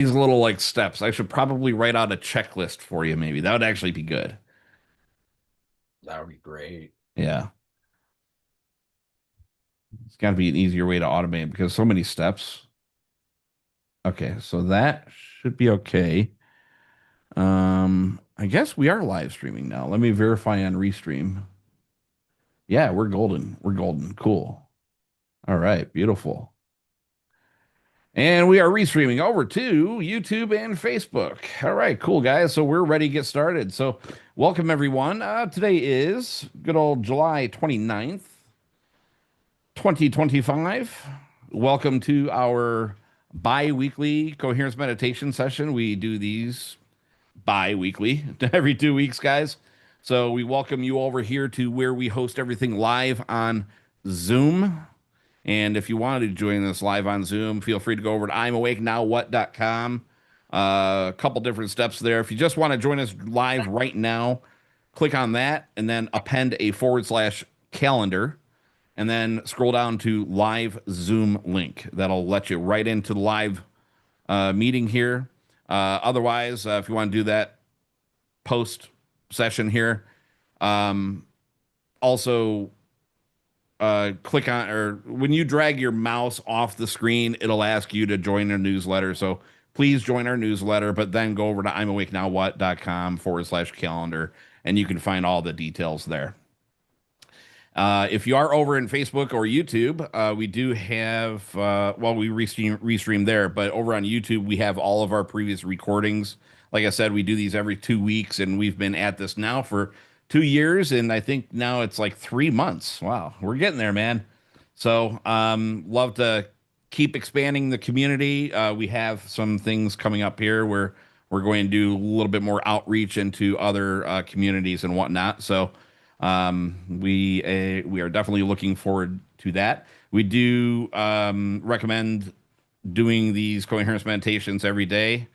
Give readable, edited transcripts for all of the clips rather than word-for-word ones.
These little like steps. I should probably write out a checklist for you, maybe. That would actually be good. That would be great. Yeah. It's got to be an easier way to automate because so many steps. Okay, so that should be okay. I guess we are live streaming now. Let me verify on Restream. Yeah, we're golden. We're golden. Cool. All right, beautiful. And we are restreaming over to YouTube and Facebook. All right, cool, guys. So we're ready to get started. So, welcome, everyone. Today is good old July 29th, 2025. Welcome to our bi weekly coherence meditation session. We do these bi weekly, every 2 weeks, guys. So, we welcome you over here to where we host everything live on Zoom. And if you wanted to join us live on Zoom, feel free to go over to I'mAwakeNowWhat.com. A couple different steps there. If you just want to join us live right now, click on that and then append a / calendar and then scroll down to live Zoom link. That'll let you right into the live meeting here. Otherwise, if you want to do that post session here, um, also click on or when you drag your mouse off the screen, it'll ask you to join our newsletter. So please join our newsletter, but then go over to I'mAwakeNowWhat.com / calendar and you can find all the details there. If you are over in Facebook or YouTube, we do have, well, we restream there, but over on YouTube, we have all of our previous recordings. Like I said, we do these every 2 weeks, and we've been at this now for 2 years, and I think now it's like 3 months. Wow, we're getting there, man. So, love to keep expanding the community. We have some things coming up here where we're going to do a little bit more outreach into other communities and whatnot. So, we are definitely looking forward to that. We do recommend doing these coherence meditations every day.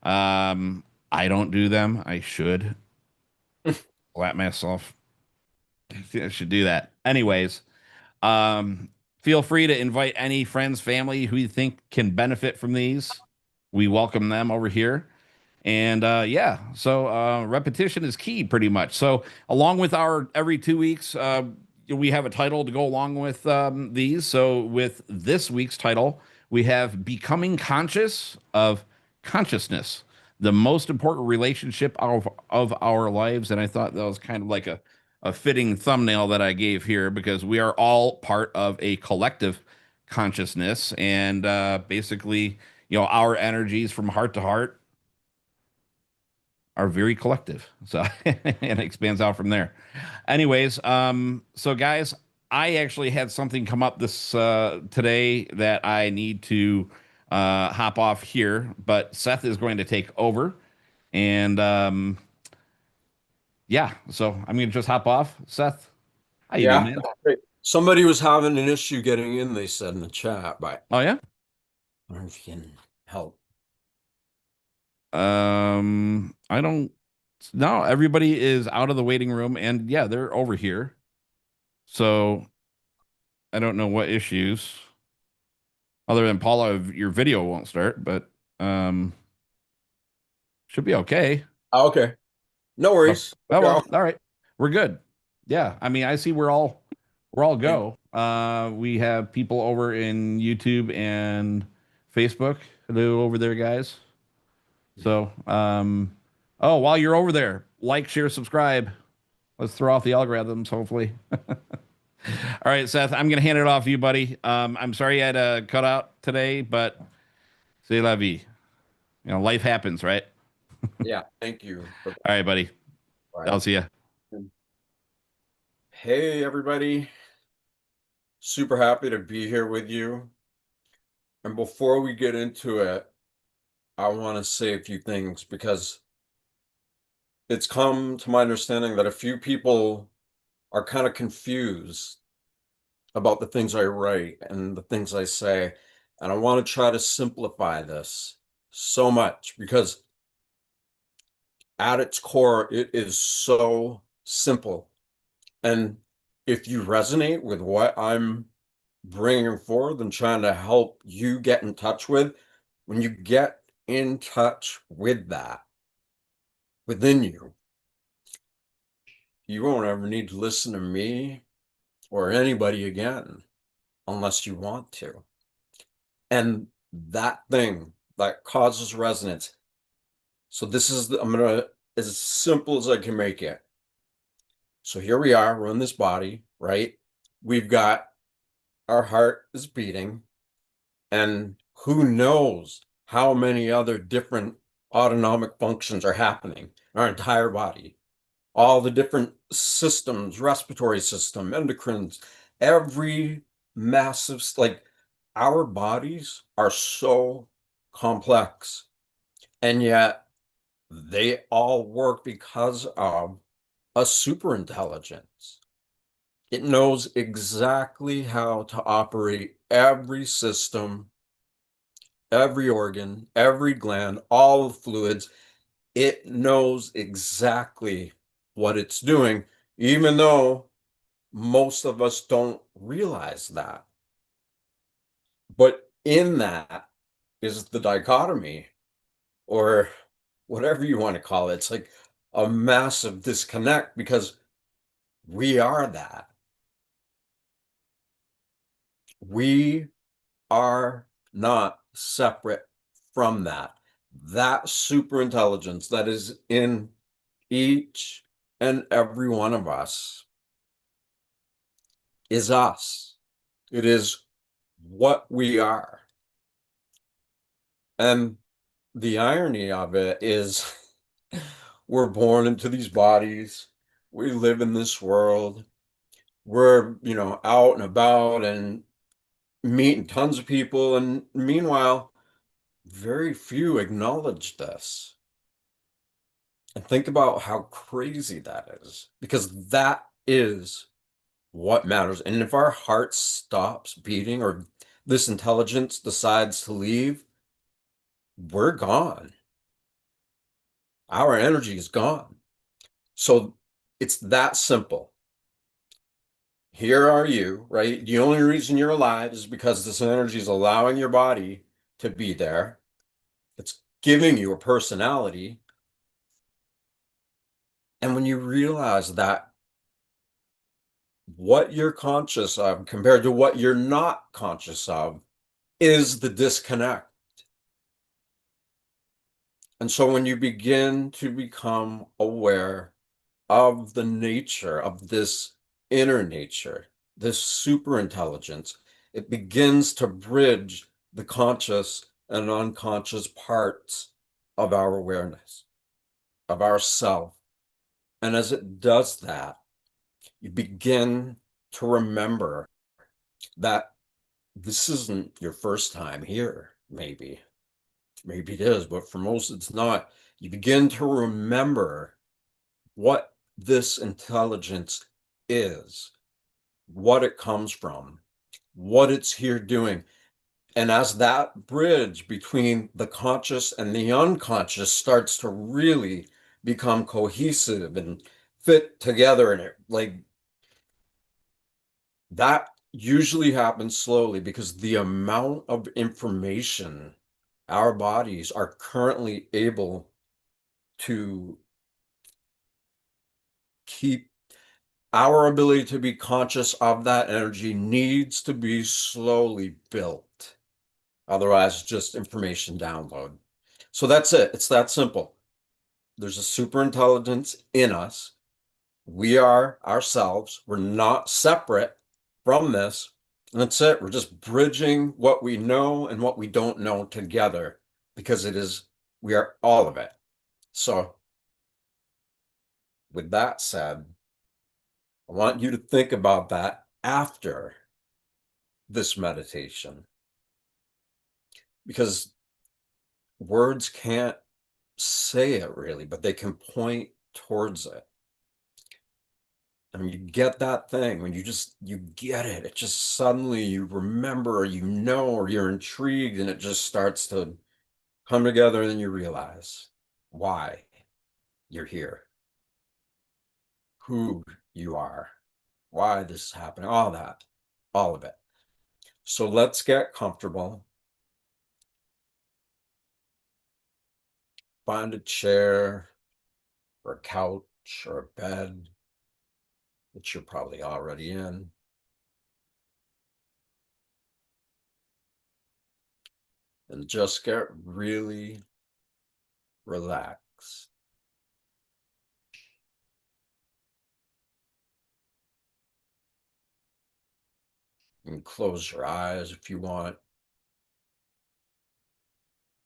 I don't do them. I should let myself. I should do that. Anyways, um, feel free to invite any friends, family who you think can benefit from these. We welcome them over here. And yeah, so repetition is key pretty much. So, along with our every 2 weeks, we have a title to go along with these. So, with this week's title, we have Becoming Conscious of Consciousness, the most important relationship of our lives. And I thought that was kind of like a fitting thumbnail that I gave here because we are all part of a collective consciousness. And basically, our energies from heart to heart are very collective. So and it expands out from there. Anyways, so guys, I actually had something come up this today that I need to hop off here, but Seth is going to take over. And yeah, so I'm gonna just hop off. Seth, how you doing, Yeah. man? Great. Somebody was having an issue getting in, they said in the chat, but Oh yeah. I don't know if you can help. I don't no, everybody is out of the waiting room and yeah, they're over here. So I don't know what issues. Other than Paula, your video won't start, but um, should be okay. Okay. No Oh, worries. oh Go. well, all right, we're good. Yeah, I mean, I see we're all Thank go. We have people over in YouTube and Facebook. Hello over there, guys. you. So, oh, while you're over there, like, share, subscribe. Let's throw off the algorithms, hopefully. All right, Seth, I'm gonna hand it off to you, buddy. I'm sorry you had to cut out today, but c'est la vie. Life happens, right? Yeah, thank you for All right, buddy. that. I'll see you. Hey, everybody. Super happy to be here with you. And before we get into it, I want to say a few things because it's come to my understanding that a few people are kind of confused about the things I write and the things I say. And I want to try to simplify this so much because at its core, it is so simple. And if you resonate with what I'm bringing forth and trying to help you get in touch with, when you get in touch with that within you, you won't ever need to listen to me or anybody again unless you want to. And that thing that causes resonance. So this is, I'm going to, as simple as I can make it. So here we are, we're in this body, right? We've got, our heart is beating, and who knows how many other different autonomic functions are happening in our entire body. All the different systems, respiratory system, endocrines, every massive, like our bodies are so complex, and yet they all work because of a super intelligence. It knows exactly how to operate every system, every organ, every gland, all the fluids. It knows exactly what it's doing, even though most of us don't realize that. But in that is the dichotomy, or whatever you want to call it. It's like a massive disconnect because we are that. We are not separate from that. That super intelligence that is in each and every one of us is us. It is what we are. And the irony of it is we're born into these bodies. We live in this world. We're, out and about and meeting tons of people. And meanwhile, very few acknowledge this. And think about how crazy that is, because that is what matters. And if our heart stops beating or this intelligence decides to leave, we're gone. Our energy is gone. So it's that simple. Here are you, right? The only reason you're alive is because this energy is allowing your body to be there. It's giving you a personality. And when you realize that what you're conscious of compared to what you're not conscious of is the disconnect. And so when you begin to become aware of the nature of this inner nature, this super intelligence, it begins to bridge the conscious and unconscious parts of our awareness, of ourself. And as it does that, you begin to remember that this isn't your first time here, maybe. Maybe it is, but for most it's not. You begin to remember what this intelligence is, what it comes from, what it's here doing. And as that bridge between the conscious and the unconscious starts to really become cohesive and fit together, and it like that usually happens slowly because the amount of information our bodies are currently able to keep, our ability to be conscious of that energy needs to be slowly built. Otherwise, it's just information download. So that's it. It's that simple. There's a super intelligence in us. We are ourselves. We're not separate from this. And that's it. We're just bridging what we know and what we don't know together because we are all of it. So, with that said, I want you to think about that after this meditation because words can't say it really, but they can point towards it. And you get that thing when you get it. It just suddenly you remember or or you're intrigued and it just starts to come together and then you realize why you're here, who you are, why this is happening, all that, all of it. So let's get comfortable. find a chair or a couch or a bed, which you're probably already in. And just get really relaxed. And close your eyes if you want.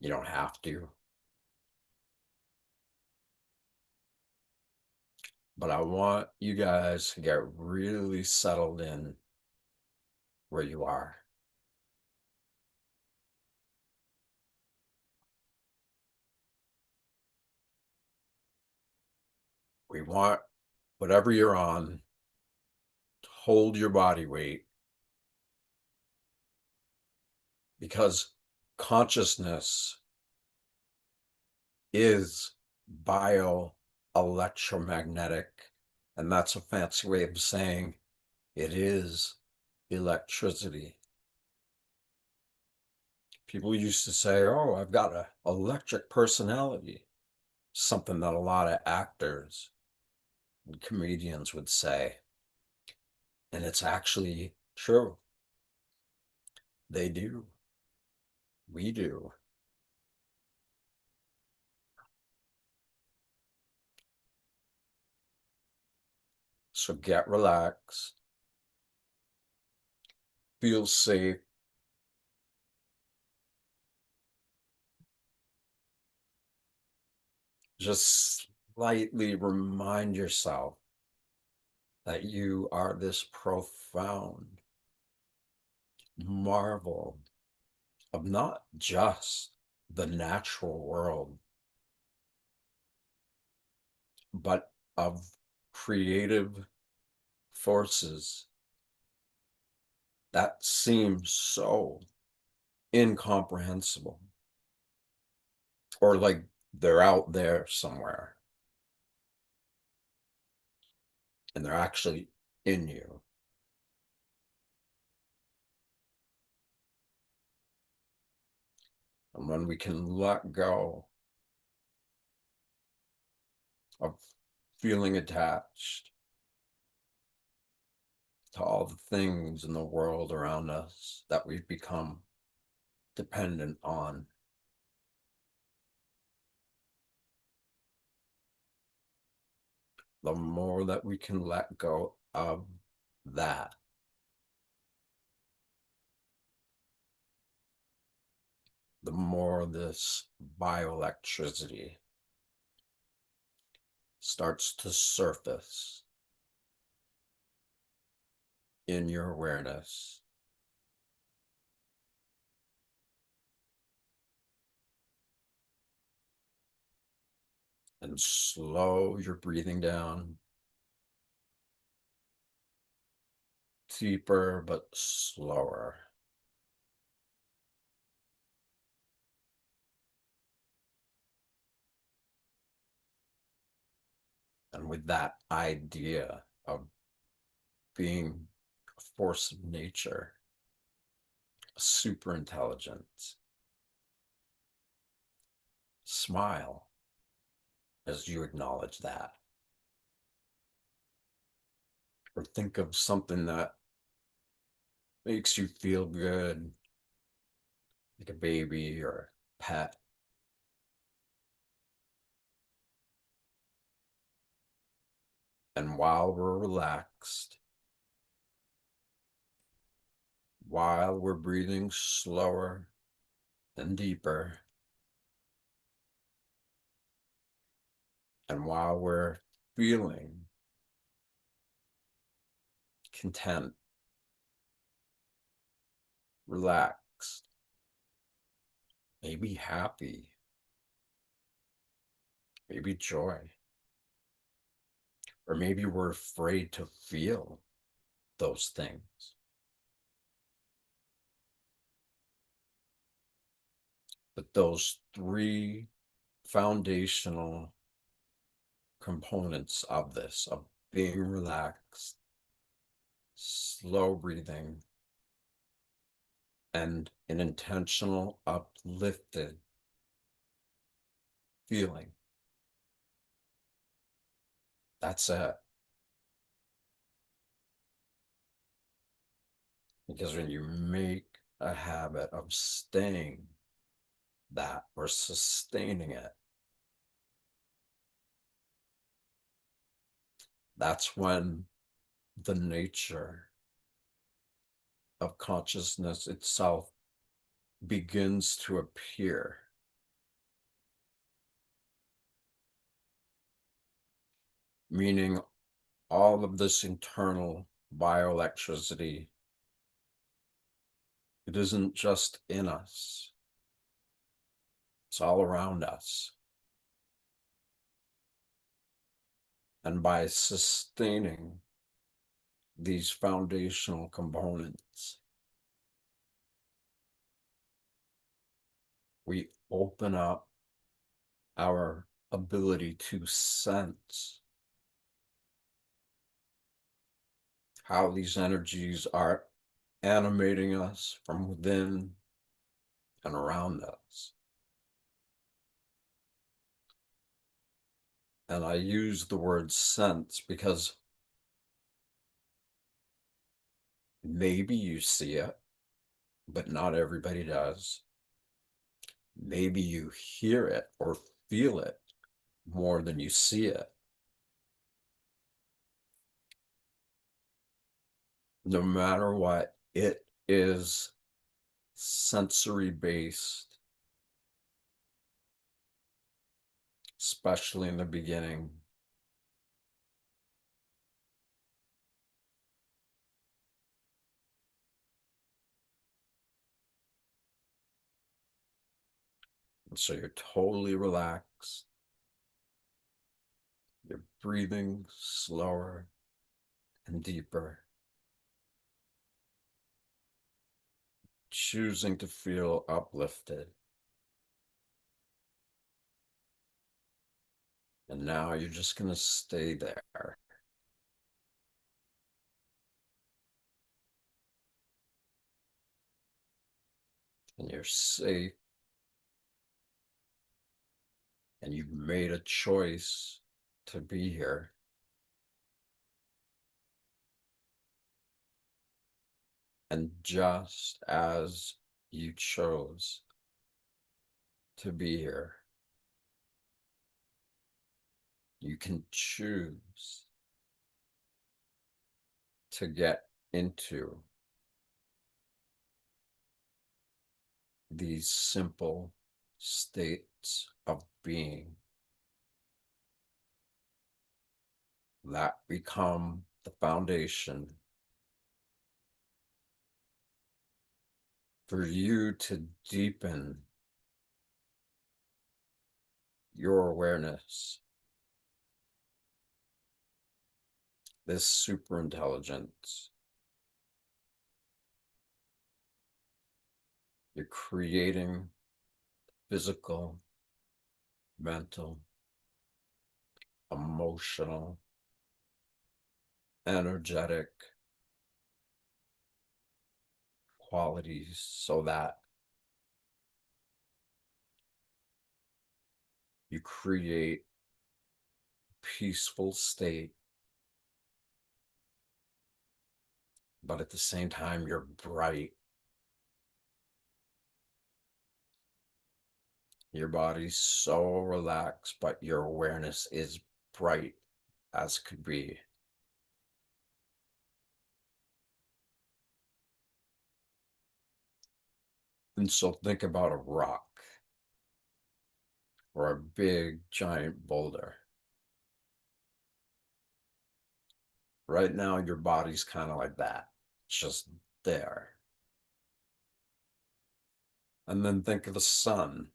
You don't have to. But I want you guys to get really settled in where you are. We want whatever you're on to hold your body weight, because consciousness is bioelectromagnetic, and that's a fancy way of saying it is electricity. People used to say, oh, I've got an electric personality, something that a lot of actors and comedians would say. And it's actually true. They do. We do. So get relaxed, feel safe. Just slightly remind yourself that you are this profound marvel of not just the natural world, but of creative forces that seem so incomprehensible, or like they're out there somewhere and they're actually in you. And when we can let go of feeling attached to all the things in the world around us that we've become dependent on, the more that we can let go of that, the more this bioelectricity starts to surface in your awareness. And slow your breathing down, deeper but slower. And with that idea of being a force of nature, super intelligent, smile as you acknowledge that. Or think of something that makes you feel good, like a baby or a pet. And while we're relaxed, while we're breathing slower and deeper, and while we're feeling content, relaxed, maybe happy, maybe joy, or maybe we're afraid to feel those things. But those three foundational components of this, of being relaxed, slow breathing, and an intentional, uplifted feeling. That's it. Because when you make a habit of staying that or sustaining it, that's when the nature of consciousness itself begins to appear. Meaning all of this internal bioelectricity, it isn't just in us, it's all around us. And by sustaining these foundational components, we open up our ability to sense how these energies are animating us from within and around us. And I use the word sense because maybe you see it, but not everybody does. Maybe you hear it or feel it more than you see it. No matter what, it is sensory based, especially in the beginning. And so you're totally relaxed. You're breathing slower and deeper, choosing to feel uplifted. And now you're just going to stay there. And you're safe. And you've made a choice to be here. And just as you chose to be here, you can choose to get into these simple states of being that become the foundation for you to deepen your awareness, this super intelligence. You're creating physical, mental, emotional, energetic qualities so that you create a peaceful state, but at the same time, you're bright. Your body's so relaxed, but your awareness is bright as could be. And so think about a rock or a big giant boulder. Right now, your body's kind of like that, just there. And then think of the sun,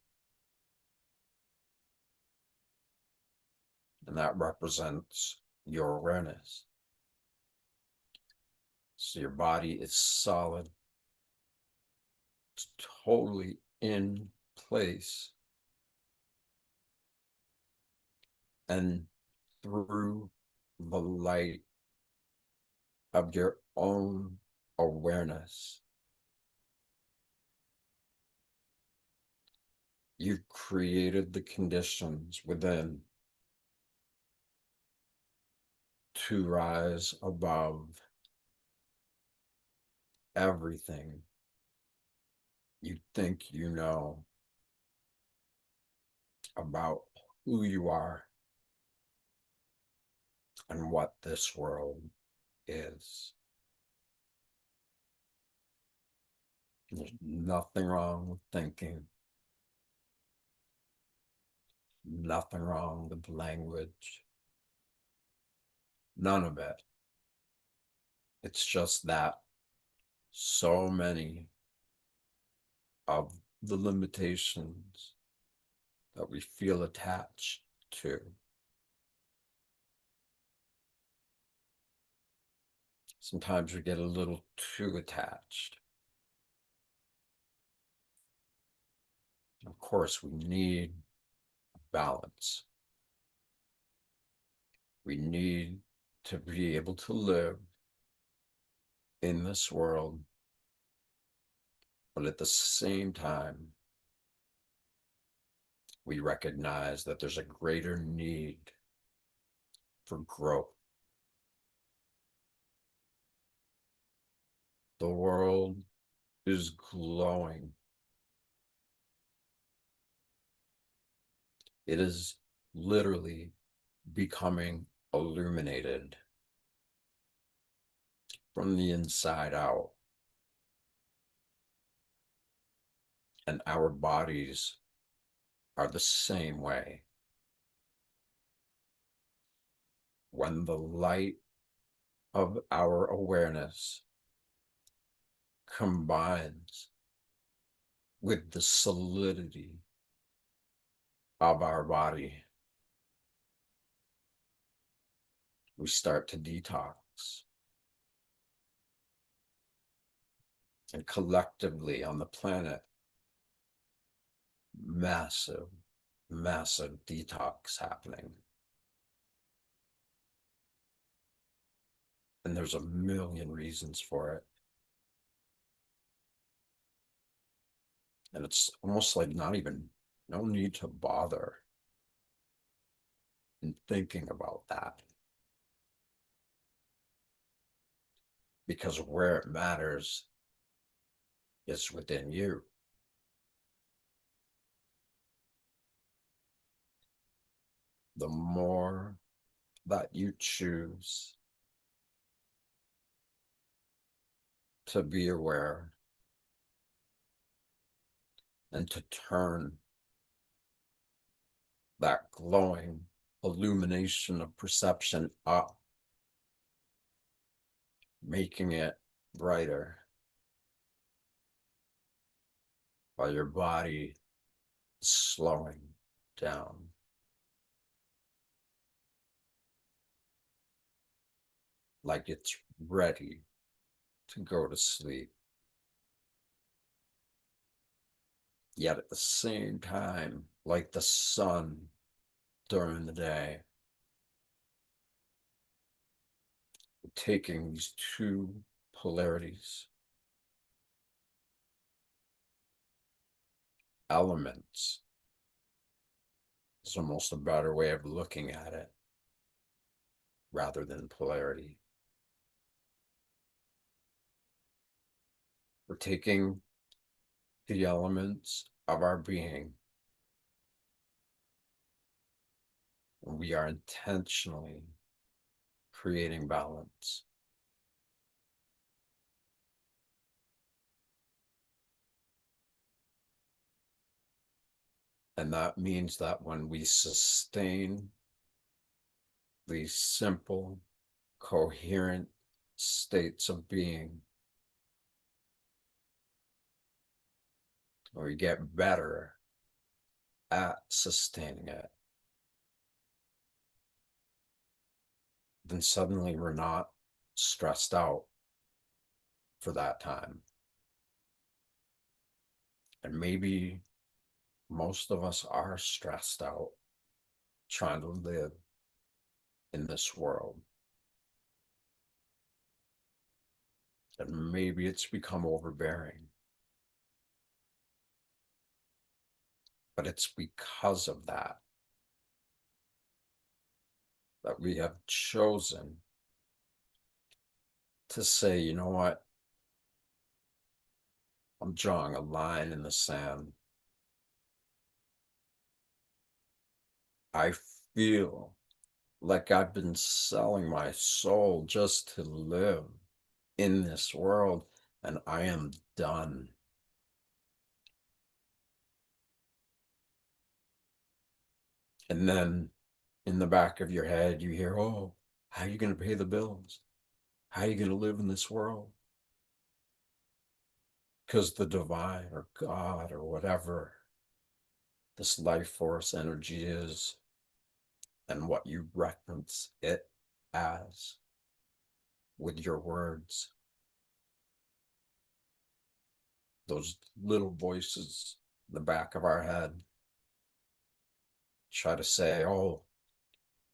and that represents your awareness. So your body is solid, it's totally in place. And through the light of your own awareness, You've created the conditions within to rise above everything you think you know about who you are and what this world is. There's nothing wrong with thinking, nothing wrong with language, none of it. It's just that so many of the limitations that we feel attached to, sometimes we get a little too attached. Of course, we need balance. We need to be able to live in this world, but at the same time, we recognize that there's a greater need for growth. The world is glowing. It is literally becoming illuminated from the inside out. And our bodies are the same way. When the light of our awareness combines with the solidity of our body, we start to detox. And collectively on the planet, massive, massive detox happening. And there's a million reasons for it. And it's almost like no need to bother in thinking about that. Because where it matters is within you. The more that you choose to be aware and to turn that glowing illumination of perception up, making it brighter, while your body is slowing down. Like it's ready to go to sleep. Yet at the same time, like the sun during the day, taking these two polarities, elements, is almost a better way of looking at it rather than polarity. We're taking the elements of our being and we are intentionally creating balance. And that means that when we sustain these simple, coherent states of being, we get better at sustaining it, then suddenly we're not stressed out for that time. And maybe most of us are stressed out trying to live in this world. And maybe it's become overbearing. But it's because of that that we have chosen to say, you know what? I'm drawing a line in the sand. I feel like I've been selling my soul just to live in this world, and I am done. And then in the back of your head, you hear, oh, how are you going to pay the bills? How are you going to live in this world? Because the divine or God or whatever this life force energy is, and what you reference it as with your words, those little voices in the back of our head try to say, oh,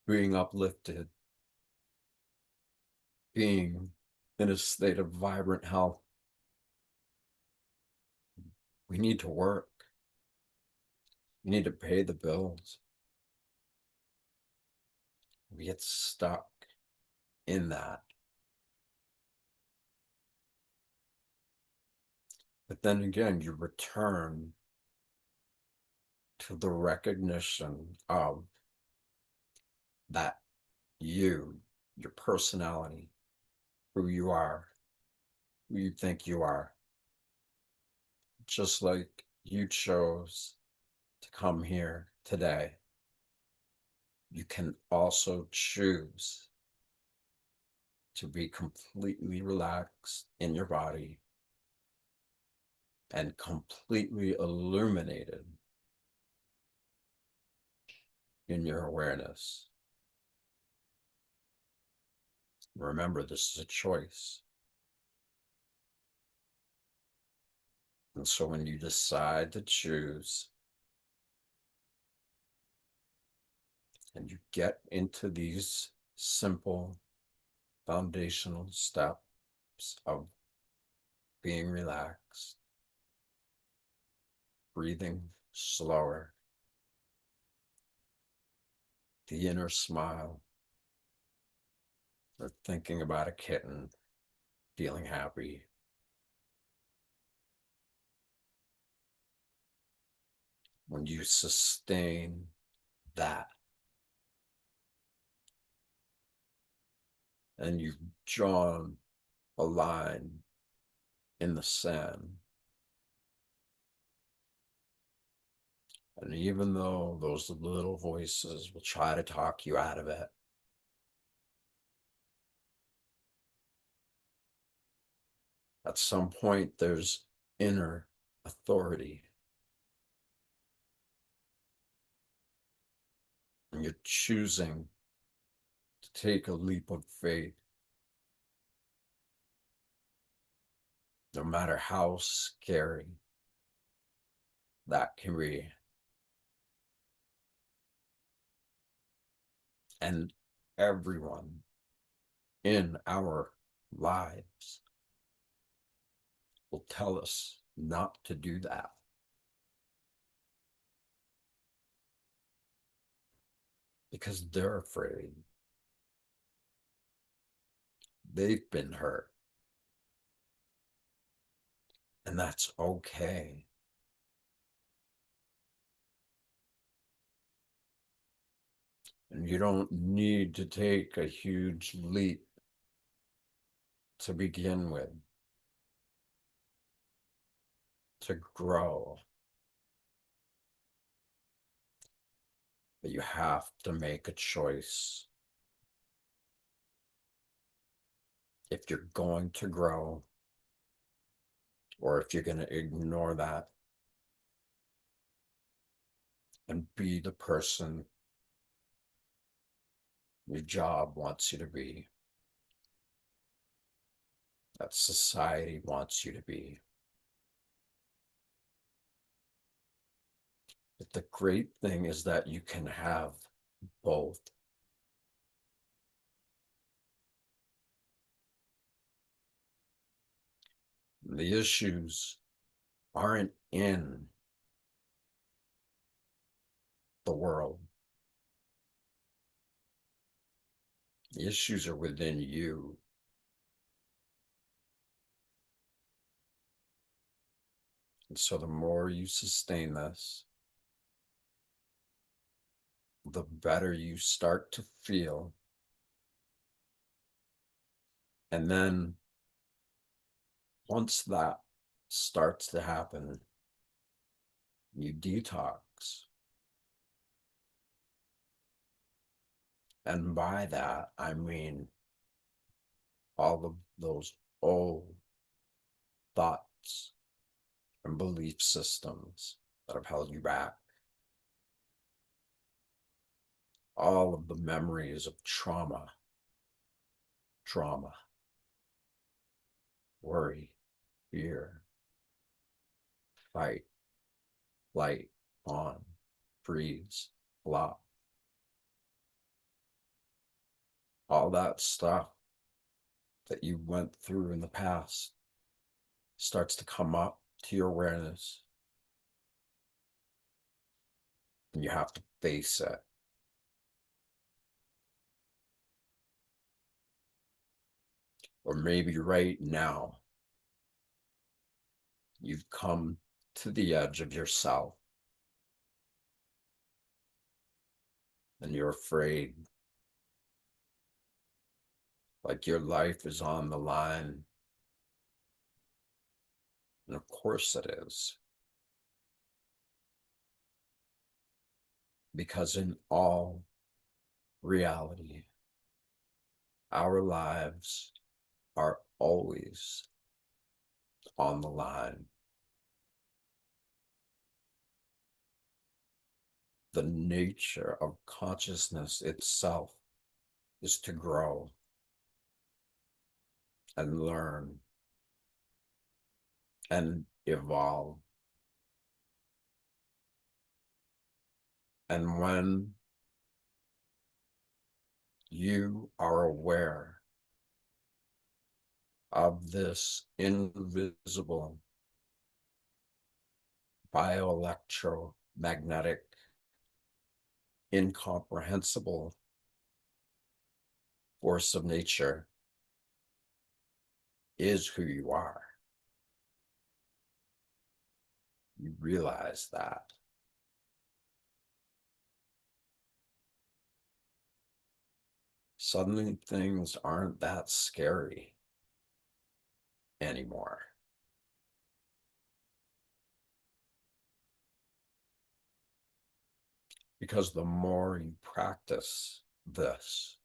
being uplifted, being in a state of vibrant health, we need to work. We need to pay the bills. We get stuck in that. But then again, you return to the recognition of that you, your personality, who you are, who you think you are, just like you chose to come here today. You can also choose to be completely relaxed in your body and completely illuminated in your awareness. Remember, this is a choice. And so when you decide to choose and you get into these simple foundational steps of being relaxed, breathing slower, the inner smile, or thinking about a kitten, feeling happy. When you sustain that and you've drawn a line in the sand, and even though those little voices will try to talk you out of it, at some point there's inner authority. And you're choosing to take a leap of faith, no matter how scary that can be. And everyone in our lives will tell us not to do that because they're afraid. They've been hurt. And that's okay. And you don't need to take a huge leap to begin with, to grow. But you have to make a choice. If you're going to grow, or if you're going to ignore that and be the person your job wants you to be, that society wants you to be. But the great thing is that you can have both. The issues aren't in the world. The issues are within you. And so the more you sustain this, the better you start to feel. And then once that starts to happen, you detox. And by that, I mean all of those old thoughts and belief systems that have held you back. All of the memories of trauma, worry, fear, fight, flight, on, freeze, flop. All that stuff that you went through in the past starts to come up to your awareness. And you have to face it. Or maybe right now, you've come to the edge of yourself and you're afraid, like your life is on the line. And of course it is. Because in all reality, our lives are always on the line. The nature of consciousness itself is to grow and learn and evolve. And when you are aware of this invisible bioelectromagnetic, incomprehensible force of nature is who you are, you realize that. Suddenly things aren't that scary anymore. Because the more you practice this,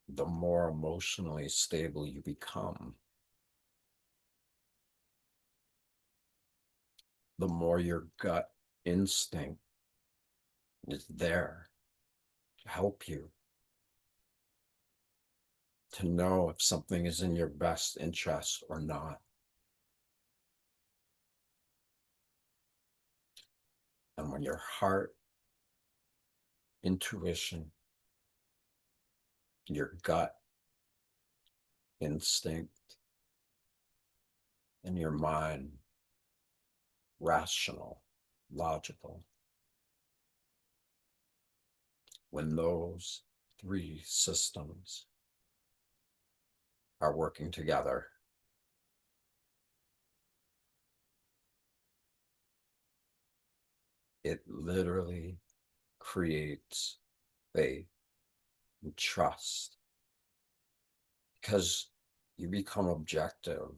the more emotionally stable you become. The more your gut instinct is there to help you, to know if something is in your best interest or not. And when your heart, intuition, your gut instinct, and your mind, rational, logical, when those three systems are working together, it literally creates faith and trust, because you become objective.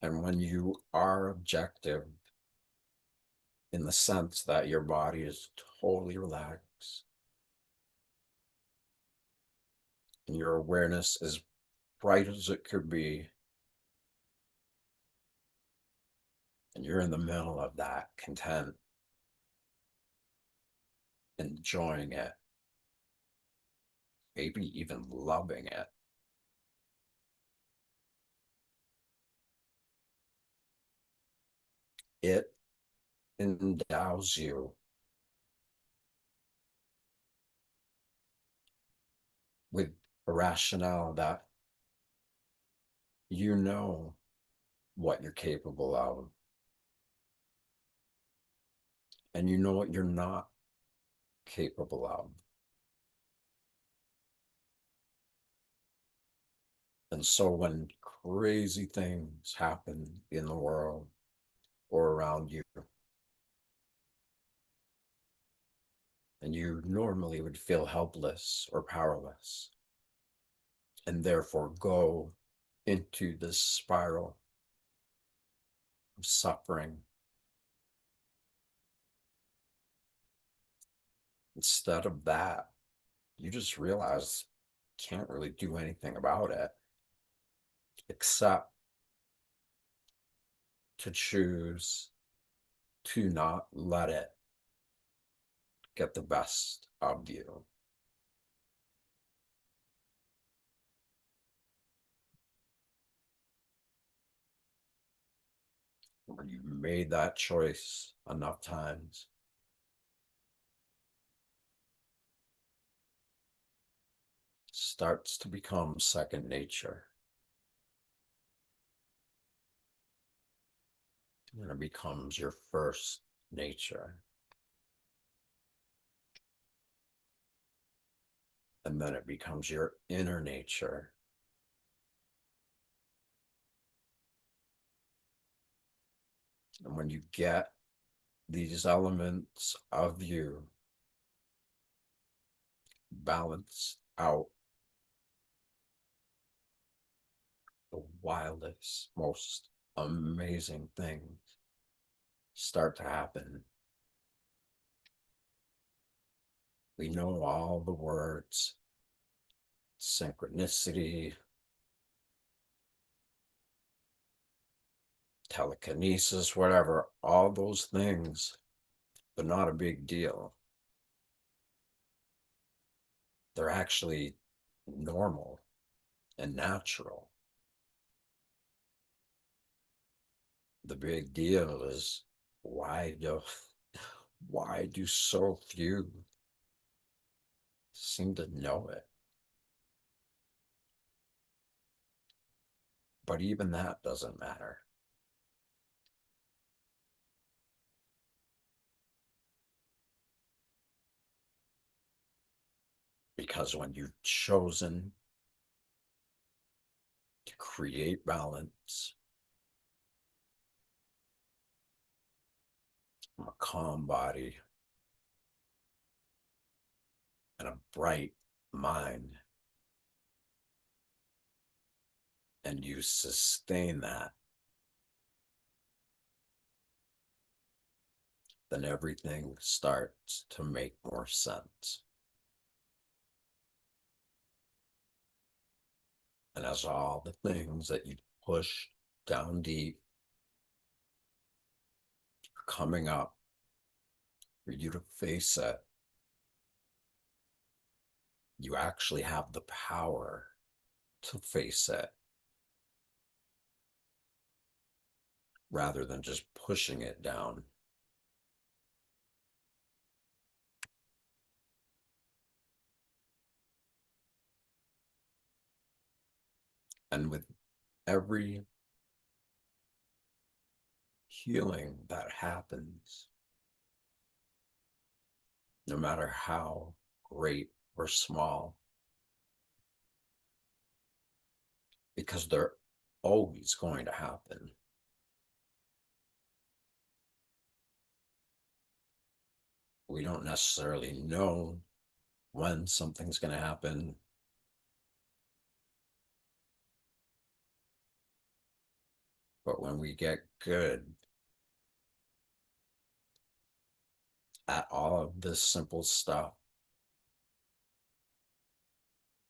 And when you are objective, in the sense that your body is totally relaxed and your awareness is bright as it could be, and you're in the middle of that content, enjoying it, maybe even loving it, it endows you with a rationale that you know what you're capable of, and you know what you're not capable of. And so when crazy things happen in the world or around you, and you normally would feel helpless or powerless, and therefore go into this spiral of suffering, instead of that, you just realize you can't really do anything about it except to choose to not let it get the best of you. When you've made that choice enough times, it starts to become second nature. And it becomes your first nature. And then it becomes your inner nature. And when you get these elements of you balanced out, the wildest, most amazing things start to happen. We know all the words: synchronicity, telekinesis, whatever, all those things, but not a big deal. They're actually normal and natural. The big deal is why do why do so few seem to know it? But even that doesn't matter. Because when you've chosen to create balance, a calm body, and a bright mind, and you sustain that, then everything starts to make more sense. And as all the things that you push down deep are coming up for you to face it, you actually have the power to face it rather than just pushing it down. And with every healing that happens, no matter how great or small, because they're always going to happen. We don't necessarily know when something's going to happen, but when we get good at all of this simple stuff,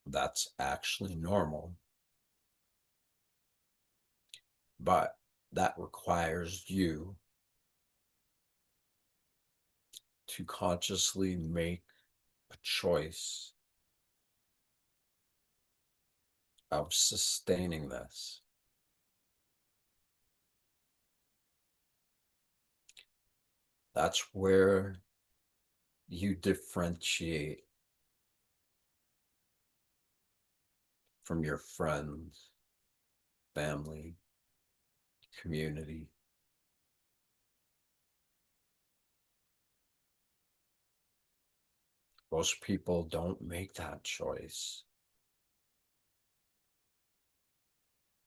that's actually normal. But that requires you to consciously make a choice of sustaining this. That's where you differentiate from your friends, family, community. Most people don't make that choice.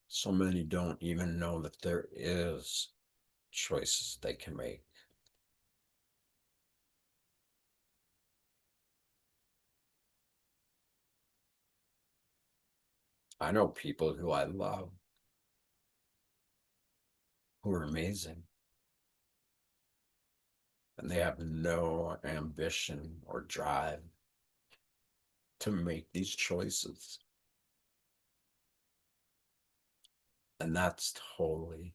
So many don't even know that there is choices they can make. I know people who I love who are amazing, and they have no ambition or drive to make these choices. And that's totally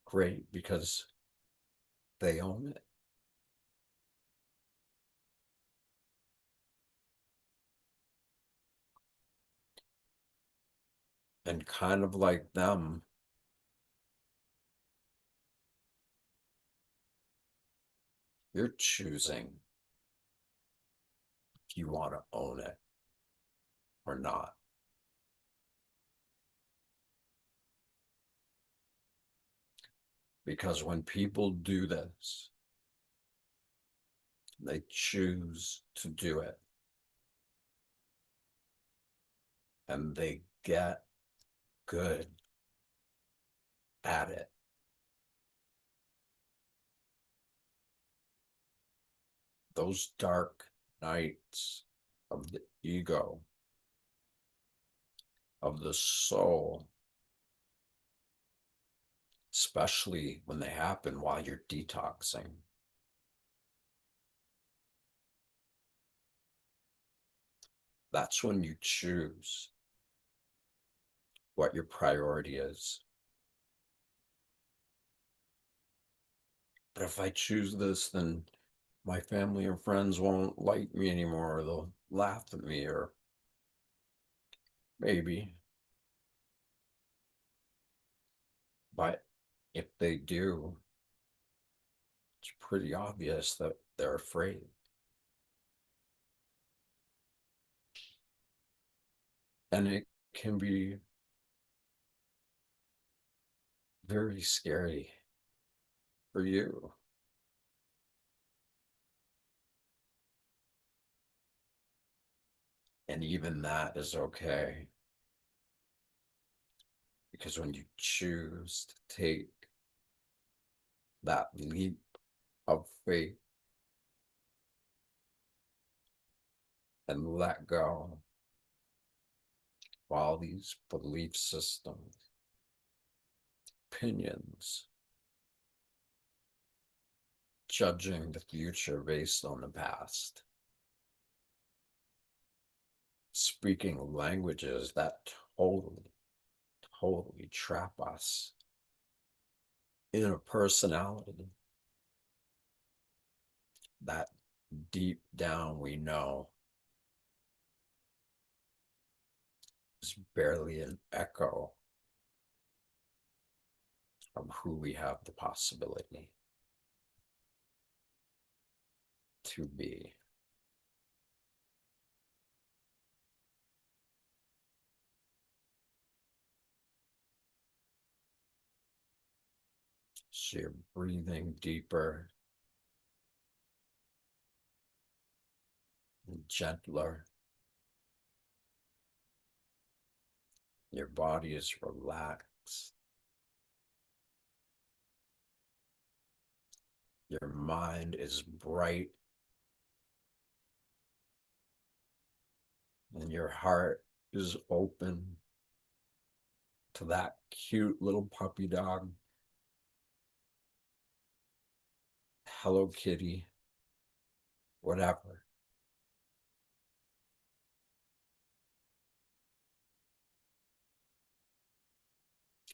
great because they own it. And kind of like them, you're choosing if you want to own it or not. Because when people do this, they choose to do it and they get good at it. Those dark nights of the ego, of the soul, especially when they happen while you're detoxing, that's when you choose what your priority is. But if I choose this, then my family and friends won't like me anymore, or they'll laugh at me, or maybe. But if they do, it's pretty obvious that they're afraid. And it can be very scary for you. And even that is okay. Because when you choose to take that leap of faith and let go of all these belief systems, opinions, judging the future based on the past, speaking languages that totally trap us in a personality that deep down we know is barely an echo of who we have the possibility to be. So you're breathing deeper and gentler. Your body is relaxed. Your mind is bright. And your heart is open to that cute little puppy dog, Hello Kitty, whatever.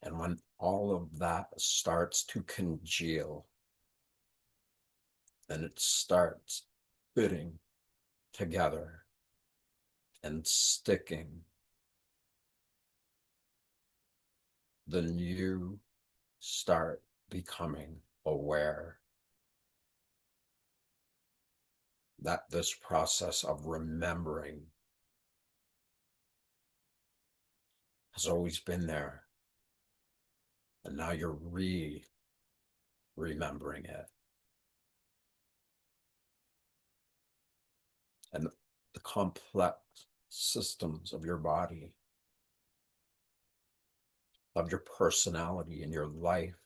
And when all of that starts to congeal and it starts fitting together and sticking, then you start becoming aware that this process of remembering has always been there. And now you're remembering it. And the complex systems of your body, of your personality and your life,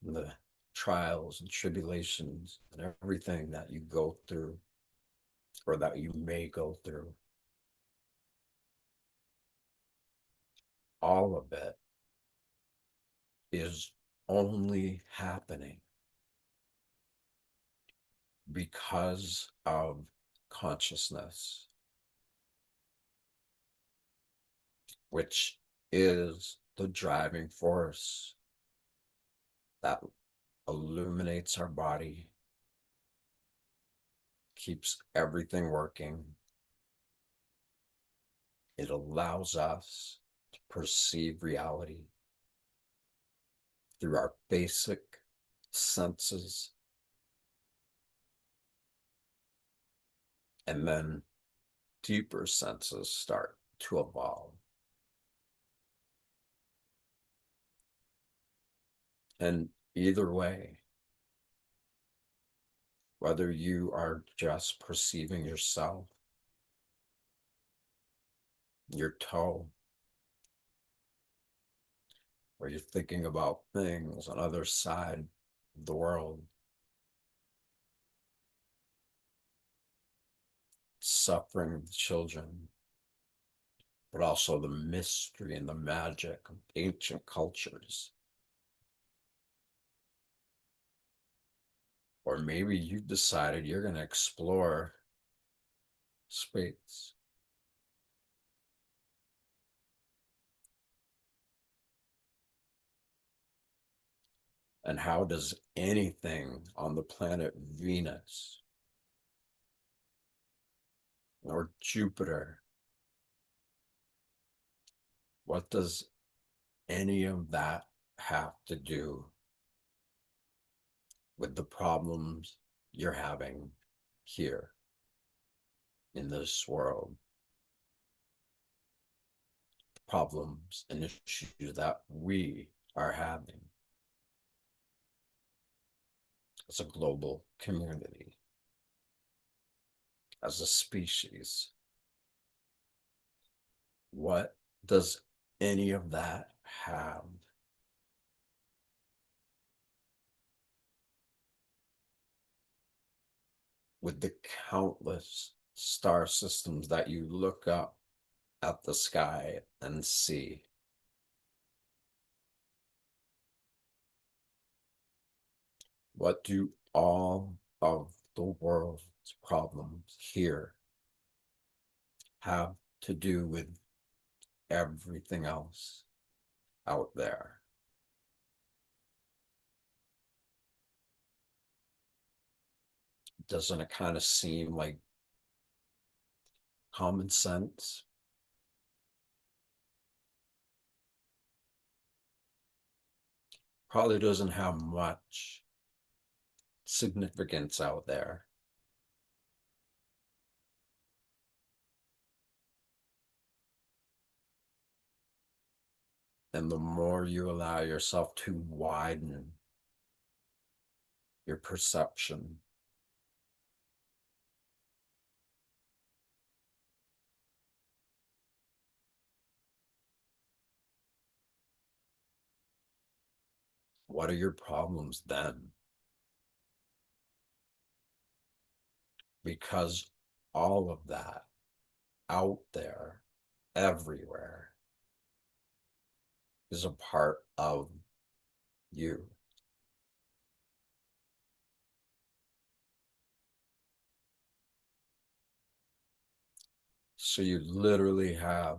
and the trials and tribulations and everything that you go through or that you may go through. All of it is only happening because of consciousness, which is the driving force that illuminates our body, keeps everything working. It allows us to perceive reality through our basic senses. And then deeper senses start to evolve. And either way, whether you are just perceiving yourself, your toe, or you're thinking about things on the other side of the world, suffering of the children, but also the mystery and the magic of ancient cultures. Or maybe you've decided you're going to explore space. And how does anything on the planet Venus or Jupiter, what does any of that have to do with the problems you're having here in this world? Problems and issues that we are having as a global community, as a species. What does any of that have with the countless star systems that you look up at the sky and see? What do all of the world's problems here have to do with everything else out there? Doesn't it kind of seem like common sense? Probably doesn't have much significance out there. And the more you allow yourself to widen your perception, what are your problems then? Because all of that out there, everywhere, is a part of you. So you literally have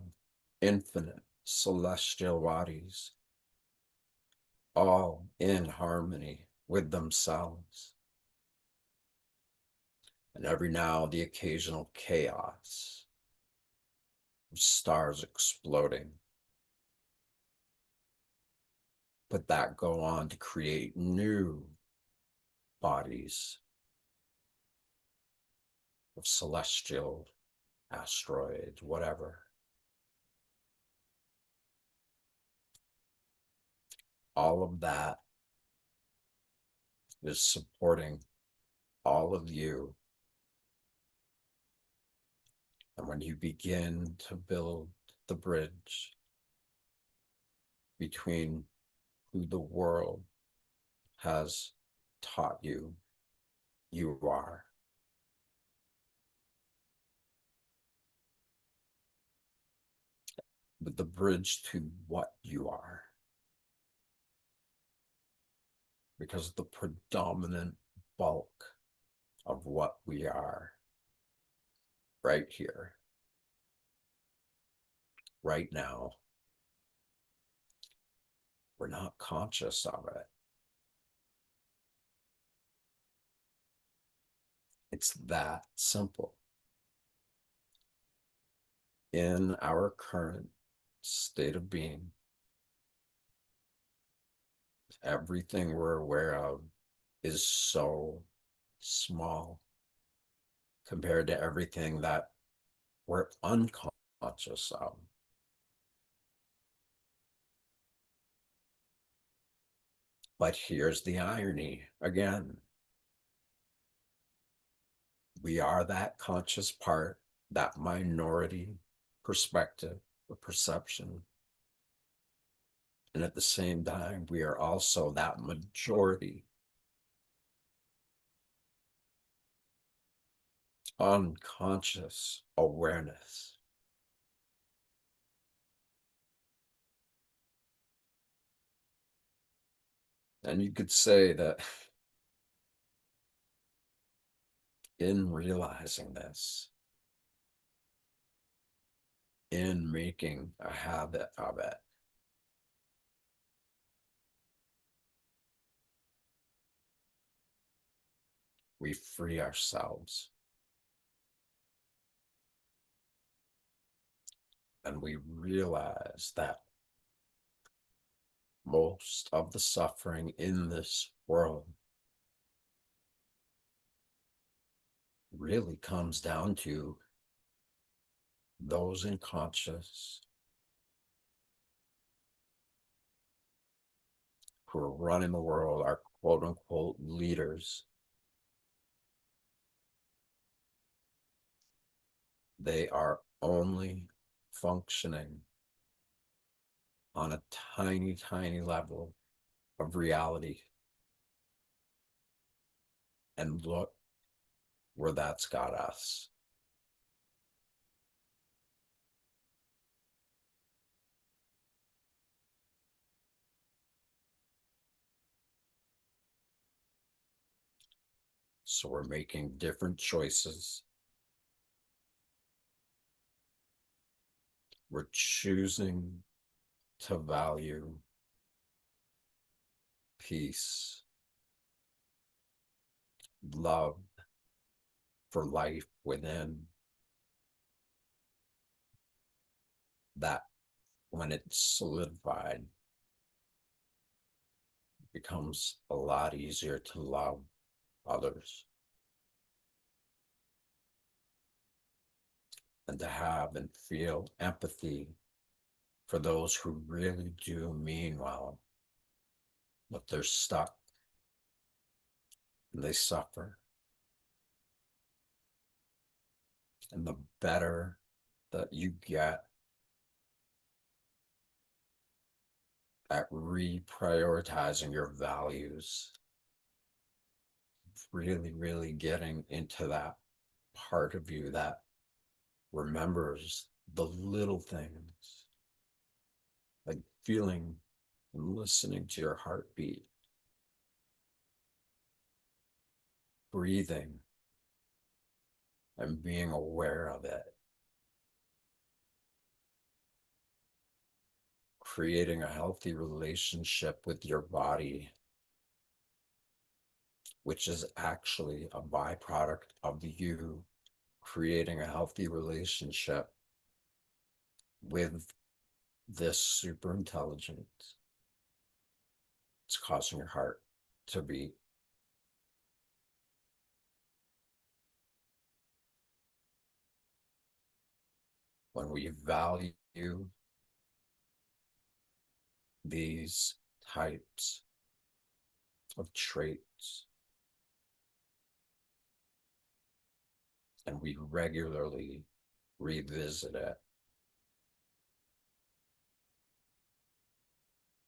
infinite celestial bodies, all in harmony with themselves. And every now, the occasional chaos, stars exploding, but that go on to create new bodies of celestial asteroids, whatever. all of that is supporting all of you. And when you begin to build the bridge between who the world has taught you you are, but the bridge to what you are, because the predominant bulk of what we are right here, right now, we're not conscious of it. It's that simple. In our current state of being, everything we're aware of is so small compared to everything that we're unconscious of. But here's the irony again. We are that conscious part, that minority perspective or perception. And at the same time, we are also that majority unconscious awareness. And you could say that in realizing this, in making a habit of it, we free ourselves and we realize that most of the suffering in this world really comes down to those in conscious who are running the world, our quote unquote leaders. They are only functioning on a tiny, tiny level of reality. And look where that's got us. So we're making different choices. We're choosing to value peace, love for life within. That when it's solidified, it becomes a lot easier to love others and to have and feel empathy for those who really do mean well, but they're stuck and they suffer. And the better that you get at reprioritizing your values, really, really getting into that part of you that remembers the little things, like feeling and listening to your heartbeat, breathing, and being aware of it, creating a healthy relationship with your body, which is actually a byproduct of you creating a healthy relationship with this super intelligence. It's causing your heart to beat. When we value these types of traits, and we regularly revisit it.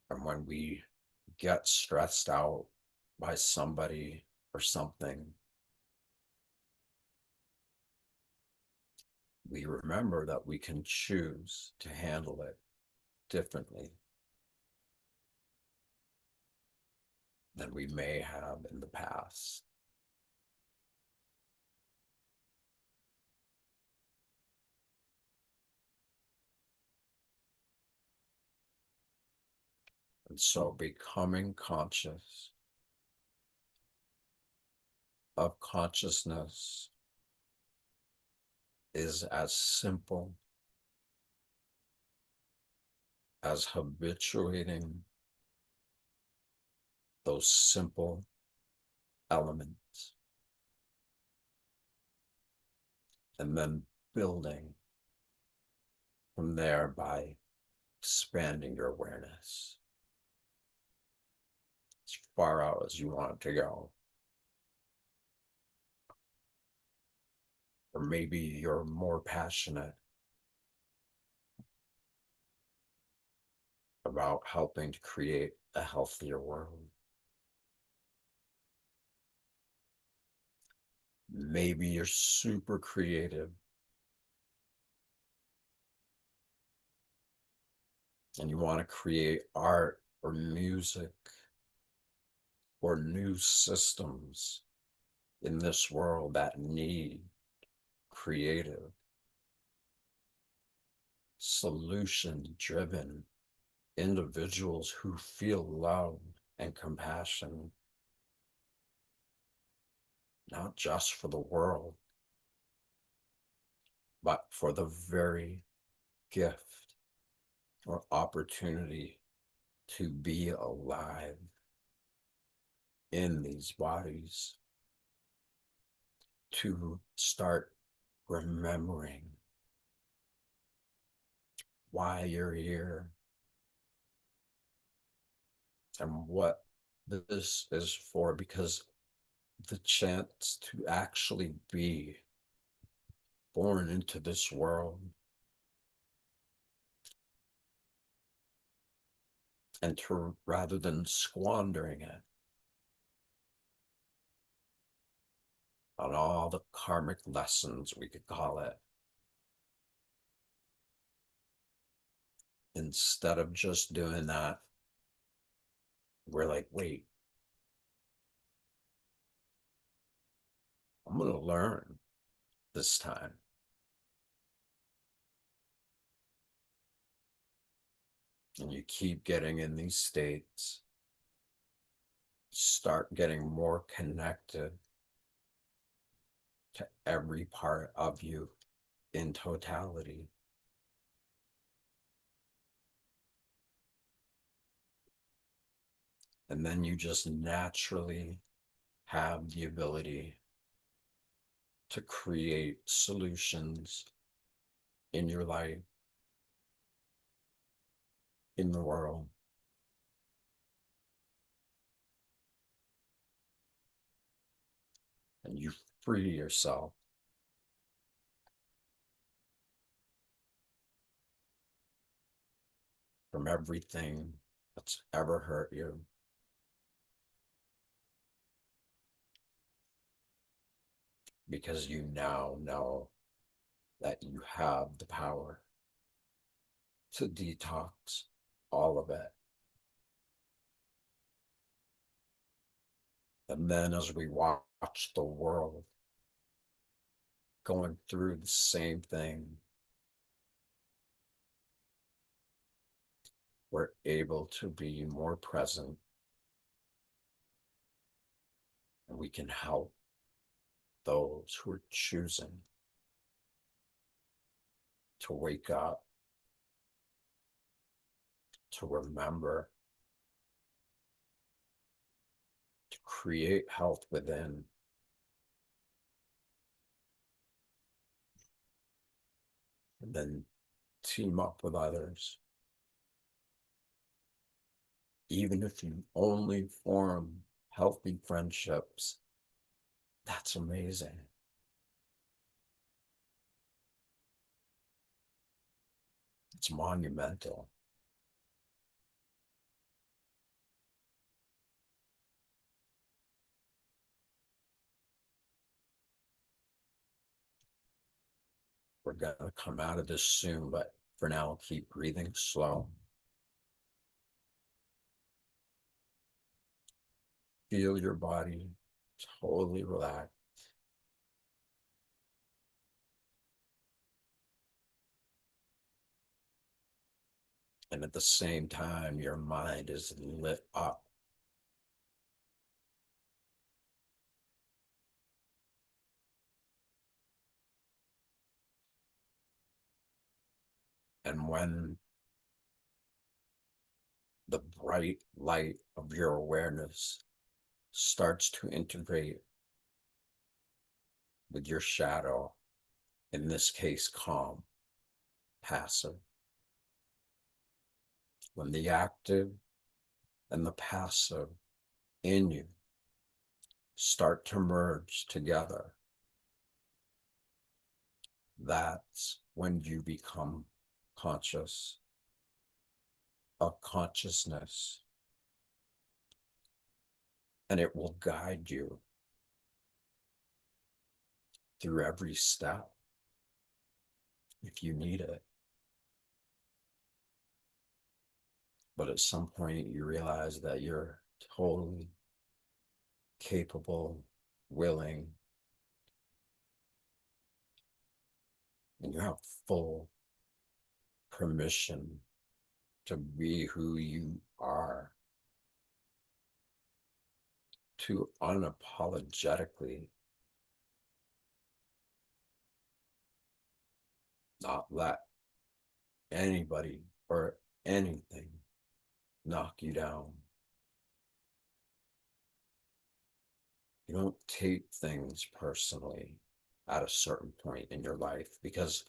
And when we get stressed out by somebody or something, we remember that we can choose to handle it differently than we may have in the past. And so becoming conscious of consciousness is as simple as habituating those simple elements and then building from there by expanding your awareness as far out as you want it to go. Or maybe you're more passionate about helping to create a healthier world. Maybe you're super creative and you want to create art or music or new systems in this world that need creative, solution-driven individuals who feel love and compassion, not just for the world, but for the very gift or opportunity to be alive in these bodies, to start remembering why you're here and what this is for, because the chance to actually be born into this world and to, rather than squandering it on all the karmic lessons, we could call it, instead of just doing that, we're like, wait, I'm going to learn this time. And you keep getting in these states, start getting more connected to every part of you in totality. And then you just naturally have the ability to create solutions in your life, in the world. And you free yourself from everything that's ever hurt you. Because you now know that you have the power to detox all of it. And then as we watch the world going through the same thing, we're able to be more present and we can help those who are choosing to wake up, to remember, to create health within, and then team up with others even if you only form healthy friendships, that's amazing. It's monumental. We're going to come out of this soon, but for now, keep breathing slow. Feel your body totally relax. And at the same time, your mind is lit up. And when the bright light of your awareness starts to integrate with your shadow, in this case, calm, passive, when the active and the passive in you start to merge together, that's when you become conscious of consciousness, and it will guide you through every step if you need it. But at some point, you realize that you're totally capable, willing, and you have full permission to be who you are, to unapologetically not let anybody or anything knock you down. You don't take things personally at a certain point in your life because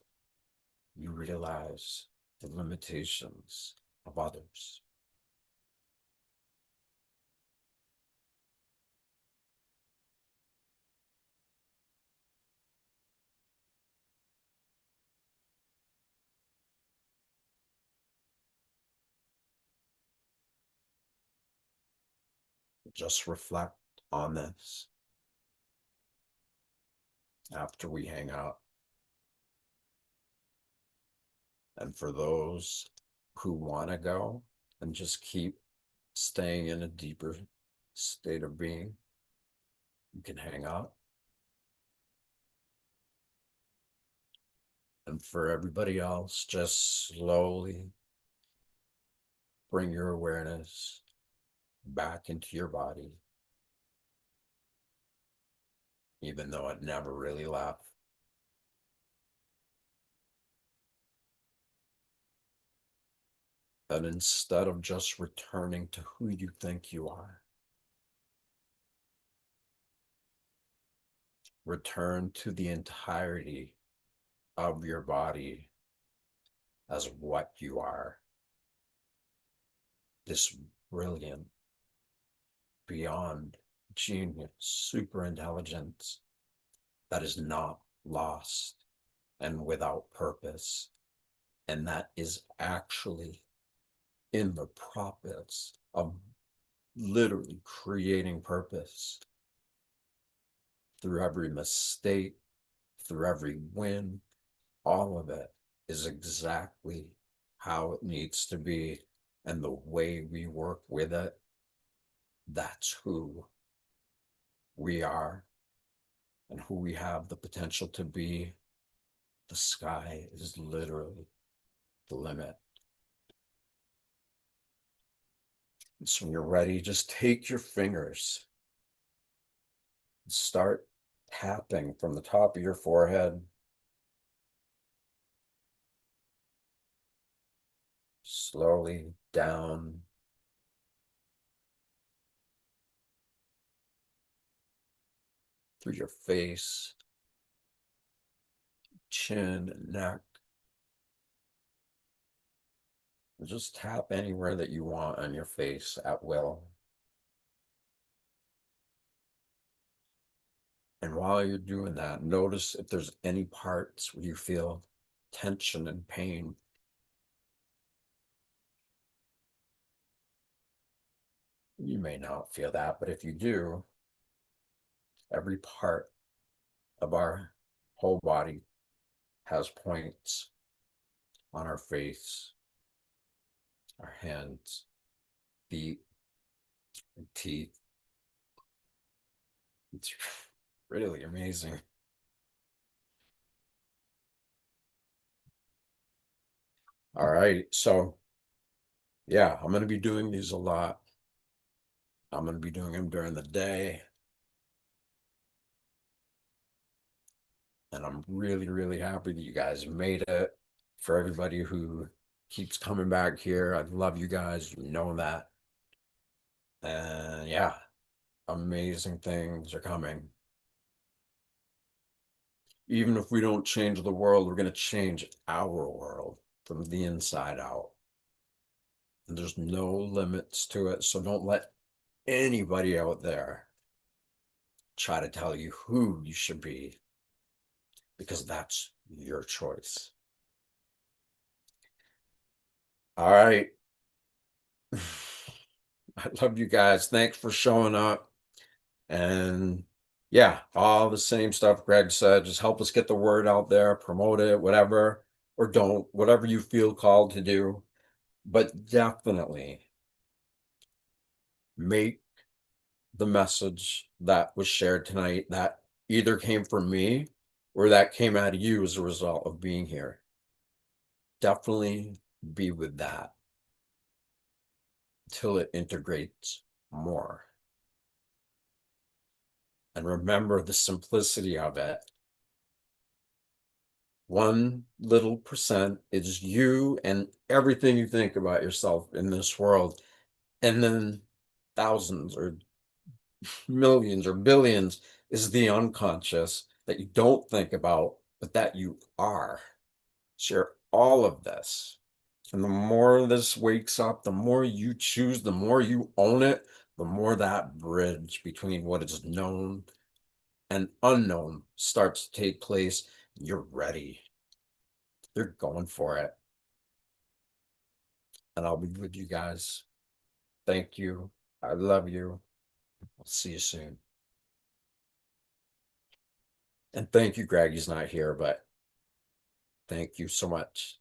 you realize the limitations of others. Just reflect on this after we hang out. And for those who want to go and just keep staying in a deeper state of being, you can hang out. And for everybody else, just slowly bring your awareness back into your body, even though it never really left. And instead of just returning to who you think you are, return to the entirety of your body as what you are. This brilliant, beyond genius, super intelligence that is not lost and without purpose. And that is actually in the process of literally creating purpose through every mistake, through every win. All of it is exactly how it needs to be. And the way we work with it, that's who we are and who we have the potential to be. The sky is literally the limit. And so when you're ready, just take your fingers and start tapping from the top of your forehead, slowly down through your face, chin, and neck, Just tap anywhere that you want on your face at will. And while you're doing that, notice if there's any parts where you feel tension and pain. You may not feel that, but if you do, every part of our whole body has points on our face, our hands, feet, and teeth. It's really amazing. All right, so yeah, I'm going to be doing these a lot. I'm going to be doing them during the day. And I'm really, really happy that you guys made it. For everybody who keeps coming back here, I love you guys. You know that. And yeah, amazing things are coming. Even if we don't change the world, we're going to change our world from the inside out. And there's no limits to it. So don't let anybody out there try to tell you who you should be, because that's your choice. All right. I love you guys. Thanks for showing up. And yeah, all the same stuff Greg said. Just help us get the word out there, promote it, whatever, or don't, whatever you feel called to do. But definitely make the message that was shared tonight that either came from me or that came out of you as a result of being here. Definitely be with that till it integrates more. And remember the simplicity of it. 1% is you and everything you think about yourself in this world. And then thousands or millions or billions is the unconscious that you don't think about, but that you are. Share all of this. And the more this wakes up, the more you choose, the more you own it, the more that bridge between what is known and unknown starts to take place. You're ready. You're going for it. And I'll be with you guys. Thank you. I love you. I'll see you soon. And thank you, Greg. He's not here, but thank you so much.